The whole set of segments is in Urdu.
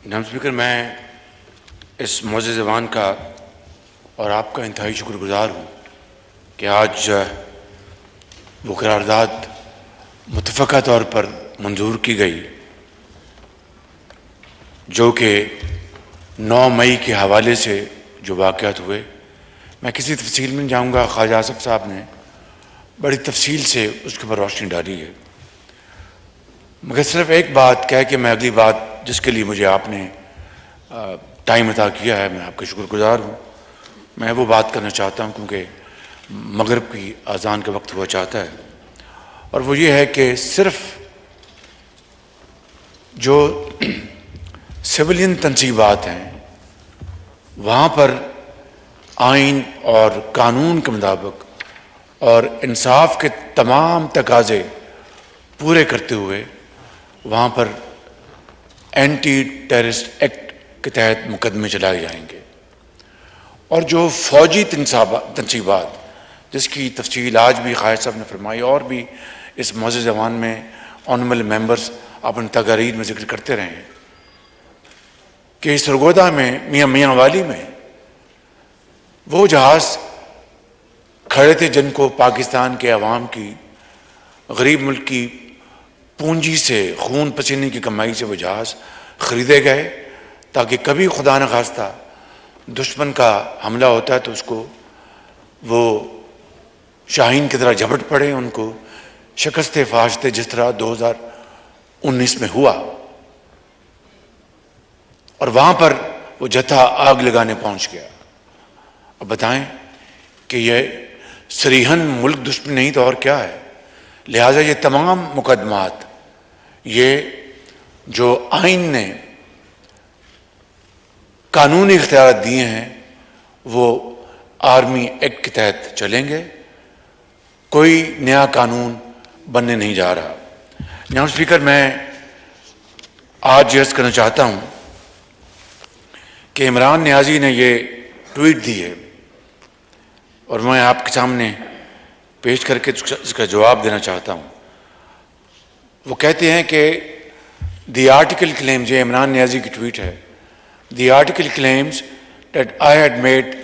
جناب اسپیکر، میں اس معزز ایوان کا اور آپ کا انتہائی شکر گزار ہوں کہ آج وہ قرارداد متفقہ طور پر منظور کی گئی جو کہ 9 مئی کے حوالے سے جو واقعات ہوئے. میں کسی تفصیل میں نہیں جاؤں گا، خواجہ آصف صاحب نے بڑی تفصیل سے اس کے اوپر روشنی ڈالی ہے، مگر صرف ایک بات کہہ کے میں اگلی بات جس کے لیے مجھے آپ نے ٹائم عطا کیا ہے، میں آپ کا شکر گزار ہوں. میں وہ بات کرنا چاہتا ہوں کیونکہ مغرب کی اذان کا وقت ہوا چاہتا ہے، اور وہ یہ ہے کہ صرف جو سویلین تنصیبات ہیں وہاں پر آئین اور قانون کے مطابق اور انصاف کے تمام تقاضے پورے کرتے ہوئے وہاں پر اینٹی ٹیررسٹ ایکٹ کے تحت مقدمے چلائے جائیں گے. اور جو فوجی تنصیبات جس کی تفصیل آج بھی قائد صاحب نے فرمائی اور بھی اس معزز ایوان میں آنریبل ممبرز اپنے تقاریر میں ذکر کرتے رہے ہیں کہ سرگودا میں میاں والی میں وہ جہاز کھڑے تھے جن کو پاکستان کے عوام کی غریب ملک کی پونجی سے خون پسینے کی کمائی سے وہ جہاز خریدے گئے تاکہ کبھی خدا نخواستہ دشمن کا حملہ ہوتا ہے تو اس کو وہ شاہین کی طرح جھپٹ پڑے، ان کو شکست فاش دے جس طرح 2019 میں ہوا. اور وہاں پر وہ جتھا آگ لگانے پہنچ گیا. اب بتائیں کہ یہ صریحاً ملک دشمن نہیں تو اور کیا ہے. لہٰذا یہ تمام مقدمات یہ جو آئین نے قانونی اختیارات دیے ہیں وہ آرمی ایکٹ کے تحت چلیں گے، کوئی نیا قانون بننے نہیں جا رہا. جناب اسپیکر، میں آج عرض کرنا چاہتا ہوں کہ عمران نیازی نے یہ ٹویٹ دی ہے اور میں آپ کے سامنے پیش کر کے اس کا جواب دینا چاہتا ہوں. وہ کہتے ہیں کہ دی آرٹیکل کلیمز، یہ عمران نیازی کی ٹویٹ ہے، the article claims that I had made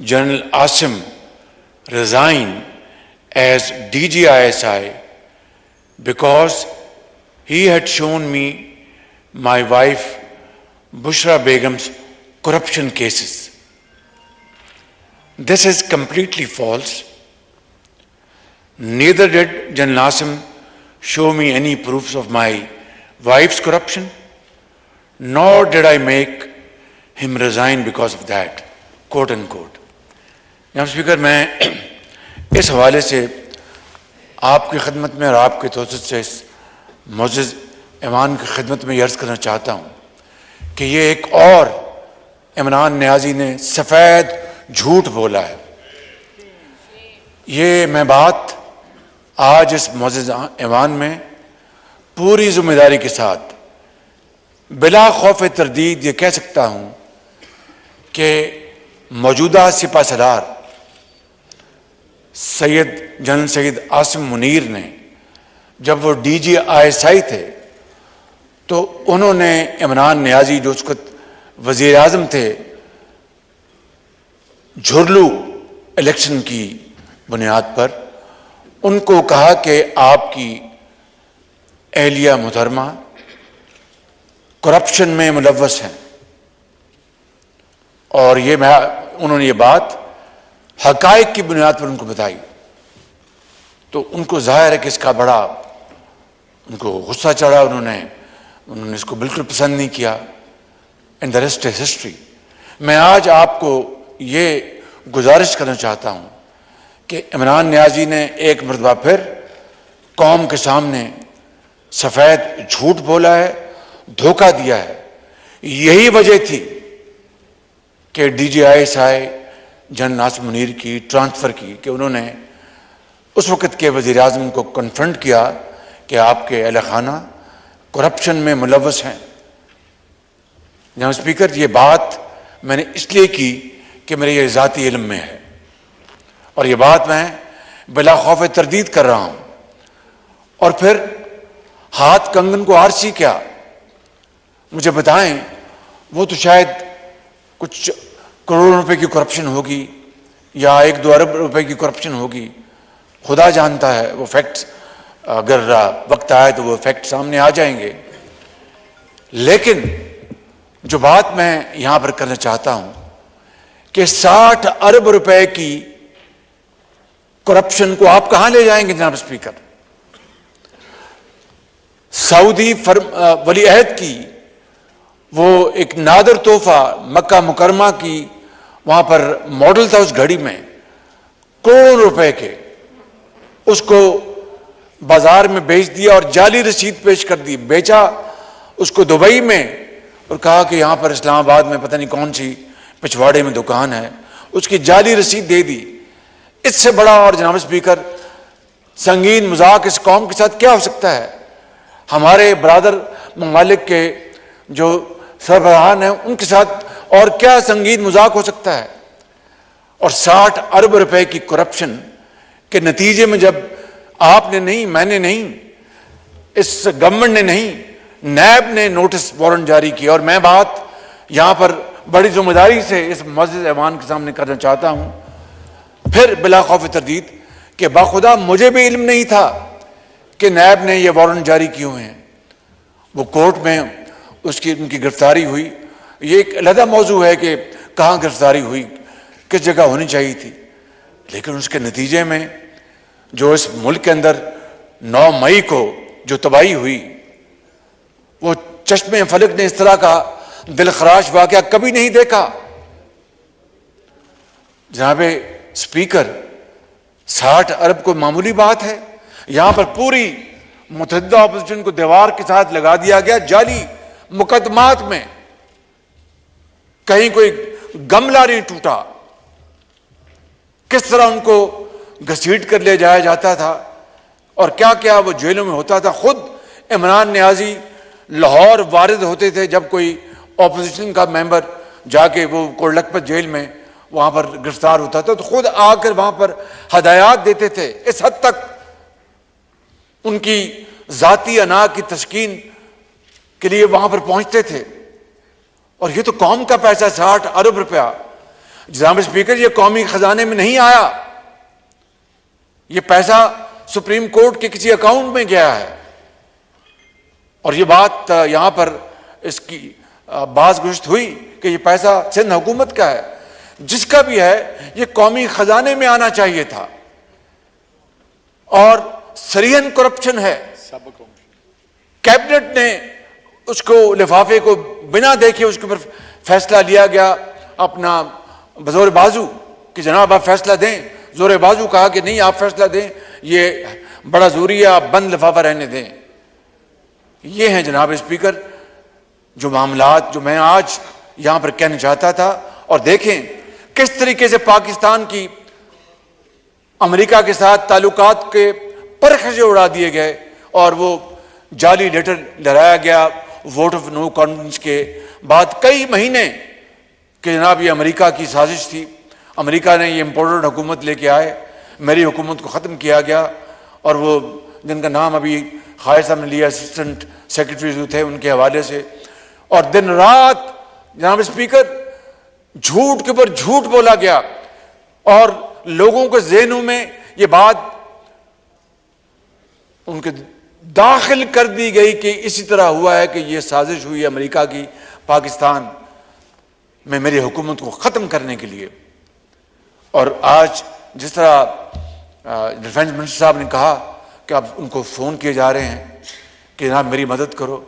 general Asim resign as DGISI because he had shown me my wife Bushra Begum's corruption cases. This is completely false. Neither did General Asim show me any proofs of my wife's corruption, nor did I make him resign because of that, quote unquote. جناب اسپیکر، میں اس حوالے سے آپ کی خدمت میں اور آپ کے توسط سے اس معزز ایوان کی خدمت میں یہ عرض کرنا چاہتا ہوں کہ یہ ایک اور عمران نیازی نے سفید جھوٹ بولا ہے. یہ میں بات آج اس معزز ایوان میں پوری ذمہ داری کے ساتھ بلا خوف تردید یہ کہہ سکتا ہوں کہ موجودہ سپہ سالار جنرل سید عاصم منیر نے جب وہ DGISI تھے تو انہوں نے عمران نیازی جو اس وقت وزیر اعظم تھے جھرلو الیکشن کی بنیاد پر ان کو کہا کہ آپ کی اہلیہ محترمہ کرپشن میں ملوث ہیں، اور انہوں نے یہ بات حقائق کی بنیاد پر ان کو بتائی. تو ان کو ظاہر ہے کہ اس کا بڑا ان کو غصہ چڑھا، انہوں نے اس کو بالکل پسند نہیں کیا. And the rest is history. میں آج آپ کو یہ گزارش کرنا چاہتا ہوں کہ عمران نیازی نے ایک مرتبہ پھر قوم کے سامنے سفید جھوٹ بولا ہے، دھوکہ دیا ہے. یہی وجہ تھی کہ DGISI جنرل عاصم منیر کی ٹرانسفر کی کہ انہوں نے اس وقت کے وزیر اعظم کو کنفرنٹ کیا کہ آپ کے اہل خانہ کرپشن میں ملوث ہیں. جناب اسپیکر، یہ بات میں نے اس لیے کی کہ میرے یہ ذاتی علم میں ہے اور یہ بات میں بلا خوف تردید کر رہا ہوں. اور پھر ہاتھ کنگن کو آرسی کیا، مجھے بتائیں وہ تو شاید کچھ کروڑوں روپے کی کرپشن ہوگی یا 1-2 ارب روپے کی کرپشن ہوگی، خدا جانتا ہے وہ فیکٹس، اگر وقت آئے تو وہ فیکٹ سامنے آ جائیں گے. لیکن جو بات میں یہاں پر کرنا چاہتا ہوں کہ 60 ارب روپے کی کرپشن کو آپ کہاں لے جائیں گے جناب اسپیکر؟ سعودی ولی عہد کی وہ ایک نادر تحفہ مکہ مکرمہ کی وہاں پر ماڈل تھا، اس گھڑی میں کروڑوں روپے کے، اس کو بازار میں بیچ دیا اور جعلی رسید پیش کر دی، بیچا اس کو دبئی میں اور کہا کہ یہاں پر اسلام آباد میں پتہ نہیں کون سی پچھواڑے میں دکان ہے، اس کی جعلی رسید دے دی. اس سے بڑا اور جناب اسپیکر سنگین مذاق اس قوم کے ساتھ کیا ہو سکتا ہے؟ ہمارے برادر ممالک کے جو سربراہان ہیں ان کے ساتھ اور کیا سنگین مذاق ہو سکتا ہے؟ اور 60 ارب روپے کی کرپشن کے نتیجے میں جب آپ نے نہیں، میں نے نہیں، اس گورنمنٹ نے نہیں، نیب نے نوٹس وارنٹ جاری کیا. اور میں بات یہاں پر بڑی ذمہ داری سے اس معزز ایوان کے سامنے کرنا چاہتا ہوں، پھر بلا خوف تردید، کہ باخدا مجھے بھی علم نہیں تھا کہ نیب نے یہ وارنٹ جاری کیے ہوئے ہیں. وہ کورٹ میں ان کی گرفتاری ہوئی، یہ ایک علیحدہ موضوع ہے کہ کہاں گرفتاری ہوئی، کس جگہ ہونی چاہیے تھی، لیکن اس کے نتیجے میں جو اس ملک کے اندر 9 مئی کو جو تباہی ہوئی، وہ چشمے فلک نے اس طرح کا دلخراش واقعہ کبھی نہیں دیکھا. جناب اسپیکر 60 ارب کو معمولی بات ہے؟ یہاں پر پوری متحدہ اپوزیشن کو دیوار کے ساتھ لگا دیا گیا جعلی مقدمات میں، کہیں کوئی گملہ نہیں ٹوٹا. کس طرح ان کو گھسیٹ کر لے جایا جاتا تھا اور کیا کیا وہ جیلوں میں ہوتا تھا. خود عمران نیازی لاہور وارد ہوتے تھے جب کوئی اپوزیشن کا ممبر جا کے وہ کوٹ لکھپت جیل میں وہاں پر گرفتار ہوتا تھا تو خود آ کر وہاں پر ہدایات دیتے تھے. اس حد تک ان کی ذاتی انا کی تسکین کے لیے وہاں پر پہنچتے تھے. اور یہ تو قوم کا پیسہ 60 ارب روپیہ. جناب اسپیکر یہ قومی خزانے میں نہیں آیا، یہ پیسہ سپریم کورٹ کے کسی اکاؤنٹ میں گیا ہے. اور یہ بات یہاں پر اس کی باز گشت ہوئی کہ یہ پیسہ سندھ حکومت کا ہے. جس کا بھی ہے یہ قومی خزانے میں آنا چاہیے تھا. اور سریحن کرپشن ہے. کیبنٹ نے اس کو لفافے کو بنا دیکھے اس کے اوپر فیصلہ لیا گیا اپنا بزور بازو کہ جناب آپ فیصلہ دیں. زور بازو کہا کہ نہیں آپ فیصلہ دیں، یہ بڑا ضروری ہے، آپ بند لفافہ رہنے دیں. یہ ہیں جناب اسپیکر جو معاملات جو میں آج یہاں پر کہنا چاہتا تھا. اور دیکھیں کس طریقے سے پاکستان کی امریکہ کے ساتھ تعلقات کے پرخچے اڑا دیے گئے اور وہ جعلی لیٹر لہرایا گیا ووٹ آف نو کانفیڈنس کے بعد کئی مہینے کہ جناب یہ امریکہ کی سازش تھی، امریکہ نے یہ امپورٹڈ حکومت لے کے آئے، میری حکومت کو ختم کیا گیا. اور وہ جن کا نام ابھی خواجہ صاحب نے لیا اسسٹنٹ سیکرٹری جو تھے ان کے حوالے سے، اور دن رات جناب اسپیکر جھوٹ کے اوپر جھوٹ بولا گیا اور لوگوں کے ذہنوں میں یہ بات ان کے داخل کر دی گئی کہ اسی طرح ہوا ہے کہ یہ سازش ہوئی امریکہ کی پاکستان میں میری حکومت کو ختم کرنے کے لیے. اور آج جس طرح ڈیفینس منسٹر صاحب نے کہا کہ اب ان کو فون کیے جا رہے ہیں کہ جناب میری مدد کرو،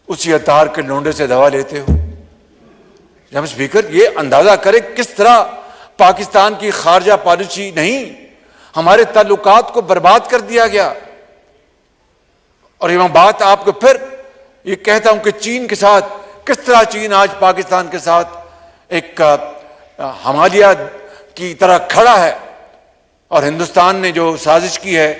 اسی اتار کے لونڈے سے دوا لیتے ہو. جناب اسپیکر یہ اندازہ کرے کس طرح پاکستان کی خارجہ پالیسی نہیں ہمارے تعلقات کو برباد کر دیا گیا. اور یہ بات آپ کو پھر یہ کہتا ہوں کہ چین کے ساتھ کس طرح چین آج پاکستان کے ساتھ ایک ہمالیہ کی طرح کھڑا ہے. اور ہندوستان نے جو سازش کی ہے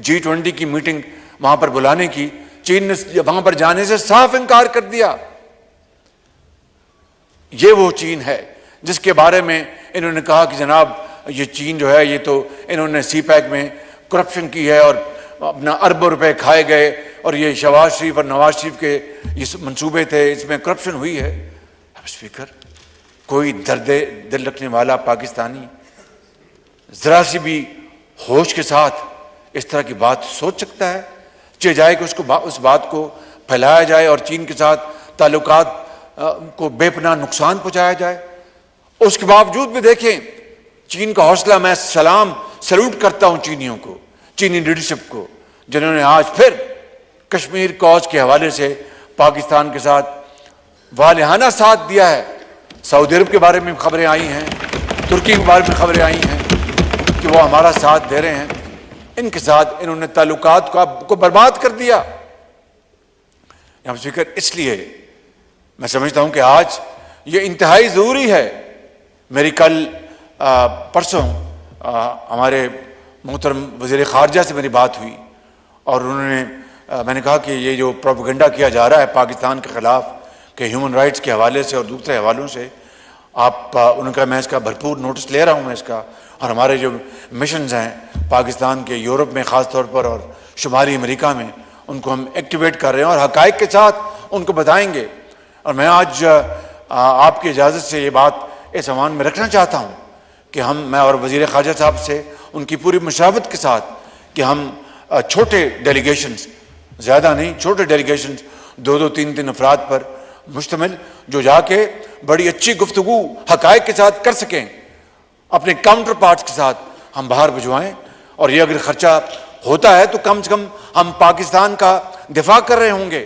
G20 کی میٹنگ وہاں پر بلانے کی، چین نے وہاں پر جانے سے صاف انکار کر دیا. یہ وہ چین ہے جس کے بارے میں انہوں نے کہا کہ جناب یہ چین جو ہے یہ تو انہوں نے سی پیک میں کرپشن کی ہے اور اپنا اربوں روپے کھائے گئے اور یہ شہباز شریف اور نواز شریف کے یہ منصوبے تھے، اس میں کرپشن ہوئی ہے۔ اب اسپیکر، کوئی درد دل رکھنے والا پاکستانی ذرا سی بھی ہوش کے ساتھ اس طرح کی بات سوچ سکتا ہے؟ چاہے جائے کہ اس بات کو پھیلایا جائے اور چین کے ساتھ تعلقات کو بے پناہ نقصان پہنچایا جائے۔ اس کے باوجود بھی دیکھیں چین کا حوصلہ، میں سلوٹ کرتا ہوں چینیوں کو، چینی لیڈرشپ کو، جنہوں نے آج پھر کشمیر کاز کے حوالے سے پاکستان کے ساتھ والہانہ ساتھ دیا ہے۔ سعودی عرب کے بارے میں خبریں آئی ہیں، ترکی کے بارے میں خبریں آئی ہیں کہ وہ ہمارا ساتھ دے رہے ہیں۔ ان کے ساتھ انہوں نے تعلقات کو برباد کر دیا۔ اسپیکر، اس لیے میں سمجھتا ہوں کہ آج یہ انتہائی ضروری ہے۔ میری کل پرسوں ہمارے محترم وزیر خارجہ سے میری بات ہوئی اور میں نے کہا کہ یہ جو پروپیگنڈا کیا جا رہا ہے پاکستان کے خلاف کہ ہیومن رائٹس کے حوالے سے اور دوسرے حوالوں سے، انہوں نے کہا میں اس کا بھرپور نوٹس لے رہا ہوں میں اس کا، اور ہمارے جو مشنز ہیں پاکستان کے یورپ میں خاص طور پر اور شمالی امریکہ میں، ان کو ہم ایکٹیویٹ کر رہے ہیں اور حقائق کے ساتھ ان کو بتائیں گے۔ اور میں آج آپ کی اجازت سے یہ بات اس عنوان میں رکھنا چاہتا ہوں کہ میں اور وزیر خارجہ صاحب سے ان کی پوری مشاورت کے ساتھ کہ ہم چھوٹے ڈیلیگیشنز، زیادہ نہیں، چھوٹے ڈیلیگیشنز 2-2 3-3 افراد پر مشتمل، جو جا کے بڑی اچھی گفتگو حقائق کے ساتھ کر سکیں، اپنے کاؤنٹر پارٹس کے ساتھ ہم باہر بھجوائیں۔ اور یہ اگر خرچہ ہوتا ہے تو کم سے کم ہم پاکستان کا دفاع کر رہے ہوں گے،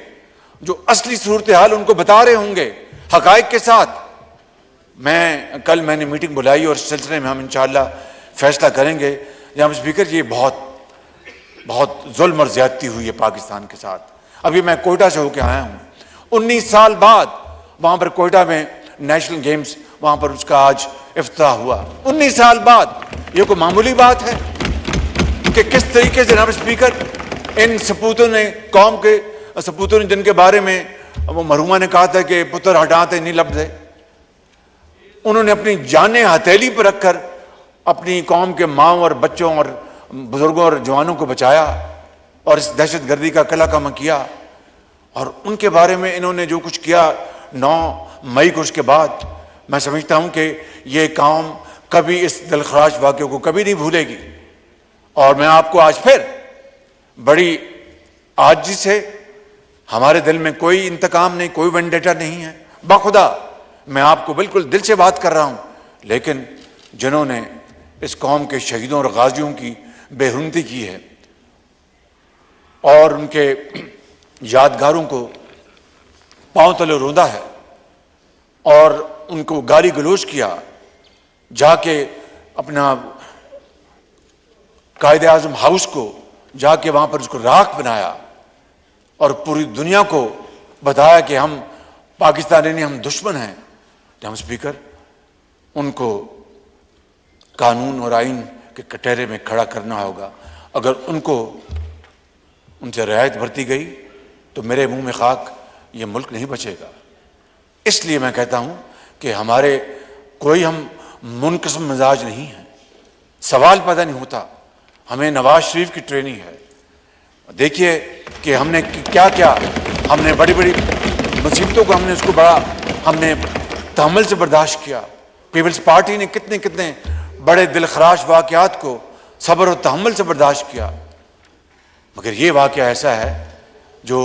جو اصلی صورتحال ان کو بتا رہے ہوں گے حقائق کے ساتھ۔ کل میں نے میٹنگ بلائی اور اس سلسلے میں ہم انشاءاللہ فیصلہ کریں گے۔ جناب اسپیکر، یہ بہت ظلم اور زیادتی ہوئی ہے پاکستان کے ساتھ۔ ابھی میں کوئٹہ سے ہو کے آیا ہوں، 19 سال بعد وہاں پر کوئٹہ میں نیشنل گیمز، وہاں پر اس کا آج افتتاح ہوا۔ 19 سال بعد یہ کوئی معمولی بات ہے کہ کس طریقے سے جناب اسپیکر ان سپوتوں نے، قوم کے سپوتوں نے، جن کے بارے میں وہ مرحومہ نے کہا تھا کہ پتر ہٹاتے نہیں لفظ ہے، انہوں نے اپنی جانیں ہتھیلی پر رکھ کر اپنی قوم کے ماں اور بچوں اور بزرگوں اور جوانوں کو بچایا اور اس دہشت گردی کا قلع کم کیا۔ اور ان کے بارے میں انہوں نے جو کچھ کیا 9 مئی کو، اس کے بعد میں سمجھتا ہوں کہ یہ قوم کبھی اس دلخراش واقعے کو کبھی نہیں بھولے گی۔ اور میں آپ کو آج پھر بڑی عاجزی سے، ہمارے دل میں کوئی انتقام نہیں، کوئی وینڈیٹا نہیں ہے، بخدا میں آپ کو بالکل دل سے بات کر رہا ہوں، لیکن جنہوں نے اس قوم کے شہیدوں اور غازیوں کی بے حرمتی کی ہے اور ان کے یادگاروں کو پاؤں تلے روندا ہے اور ان کو گالی گلوچ کیا، جا کے اپنا قائد اعظم ہاؤس کو جا کے وہاں پر اس کو راکھ بنایا اور پوری دنیا کو بتایا کہ ہم پاکستانی نہیں، ہم دشمن ہیں۔ جناب اسپیکر، ان کو قانون اور آئین کے کٹہرے میں کھڑا کرنا ہوگا۔ اگر ان سے رعایت برتی گئی تو میرے منہ میں خاک، یہ ملک نہیں بچے گا۔ اس لیے میں کہتا ہوں کہ ہمارے کوئی ہم منقسم مزاج نہیں ہیں، سوال پیدا نہیں ہوتا۔ ہمیں نواز شریف کی ٹریننگ ہے، دیکھیے کہ ہم نے کیا کیا، ہم نے بڑی بڑی مصیبتوں کو ہم نے تحمل سے برداشت کیا۔ پیپلز پارٹی نے کتنے بڑے دلخراش واقعات کو صبر و تحمل سے برداشت کیا، مگر یہ واقعہ ایسا ہے جو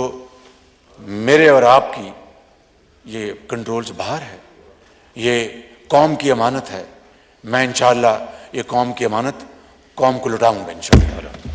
میرے اور آپ کی یہ کنٹرول سے باہر ہے۔ یہ قوم کی امانت ہے، میں انشاءاللہ یہ قوم کی امانت قوم کو لوٹاؤں گا انشاءاللہ۔